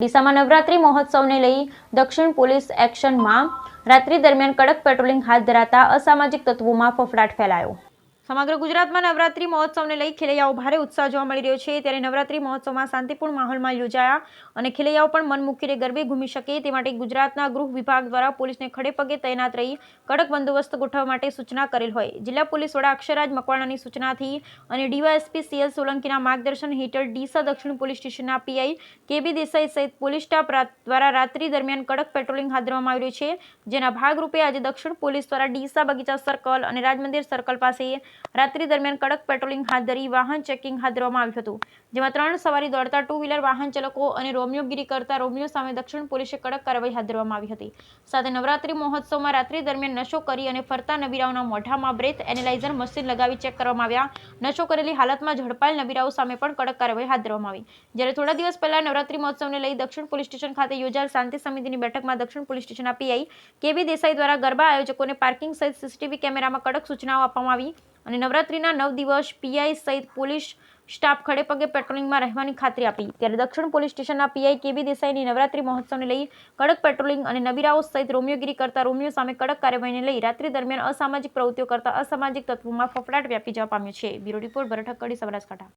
ડીસામાં નવરાત્રી મહોત્સવને લઈ દક્ષિણ પોલીસ એક્શનમાં રાત્રિ દરમિયાન કડક પેટ્રોલિંગ હાથ ધરાતા અસામાજિક તત્વોમાં ફફડાટ ફેલાયો। સમગ્ર ગુજરાતમાં નવરાત્રી મહોત્સવને લઈ ખેલૈયાઓ ભારે ઉત્સાહ જોવા મળી રહ્યો છે। ત્યારે નવરાત્રી મહોત્સવમાં શાંતિપૂર્ણ માહોલમાં યોજાયા અને ખેલૈયાઓ પણ મન મૂકીને ગરબે ઘૂમી શકે તે માટે ગુજરાતના ગૃહ વિભાગ દ્વારા પોલીસને ખડે પગે તૈનાત રહી કડક બંદોબસ્ત ગોઠવવા માટે સૂચના કરેલ હોય। જિલ્લા પોલીસ વડા અક્ષરરાજ મકવાણાની સૂચનાથી અને ડીવાયએસપી સીએલ સોલંકીના માર્ગદર્શન હેઠળ ડીસા દક્ષિણ પોલીસ સ્ટેશનના પીઆઈ કેબી દેસાઈ સહિત પોલીસ સ્ટાફ દ્વારા રાત્રિ દરમિયાન કડક પેટ્રોલિંગ હાથ ધરવામાં આવી રહ્યું છે। જેના ભાગરૂપે આજે દક્ષિણ પોલીસ દ્વારા ડીસા બગીચા સર્કલ અને રાજમંદિર સર્કલ પાસે રાત્રિ દરમિયાન કડક પેટ્રોલિંગ હાથ ધરી વાહન ચેકિંગ હાથ ધરવામાં આવ્યું હતું। જેમાં 3 સવારી દોડતા 2 વ્હીલર વાહન ચાલકો અને રોમિયોગીરી કરતા રોમિયો સામે દક્ષિણ પોલીસે કડક કાર્યવાહી હાથ ધરવામાં આવી હતી। સાથે નવરાત્રી મહોત્સવમાં રાત્રિ દરમિયાન નશો કરી અને ફરતા નબીરાઓના મોઢામાં બ્રેથ એનાલાઇઝર મશીન લગાવી ચેક કરવામાં આવ્યા। નશો કરેલી હાલતમાં ઝડપાયેલ નબીરાઓ સામે પણ કડક કાર્યવાહી હાથ ધરવામાં આવી। જ્યારે થોડા દિવસ પહેલા નવરાત્રી મહોત્સવને લઈ દક્ષિણ પોલીસ સ્ટેશન ખાતે યોજાયેલ શાંતિ સમિતિની બેઠકમાં દક્ષિણ પોલીસ સ્ટેશનના પીઆઈ કેબી દેસાઈ દ્વારા ગરબા આયોજકોને પાર્કિંગ સહિત સીસીટીવી કેમેરામાં કડક સૂચનાઓ આપવામાં આવી અને નવરાત્રીના 9 દિવસ પીઆઈ સહિત પોલીસ સ્ટાફ ખડે પગે પેટ્રોલિંગમાં રહેવાની ખાતરી આપી। ત્યારે દક્ષિણ પોલીસ સ્ટેશનના પીઆઈ કેબી દેસાઈની નવરાત્રી મહોત્સવને લઈ કડક પેટ્રોલિંગ અને નબીરાઓ સહિત રોમિયોગીરી કરતા રોમિયો સામે કડક કાર્યવાહીને લઈ રાત્રિ દરમિયાન અસામાજિક પ્રવૃત્તિઓ કરતા અસામાજિક તત્વોમાં ફફડાટ વ્યાપી જવા પામ્યો છે। બ્યુરો રિપોર્ટ ભરત ઠક્કડી, બનાસકાંઠા।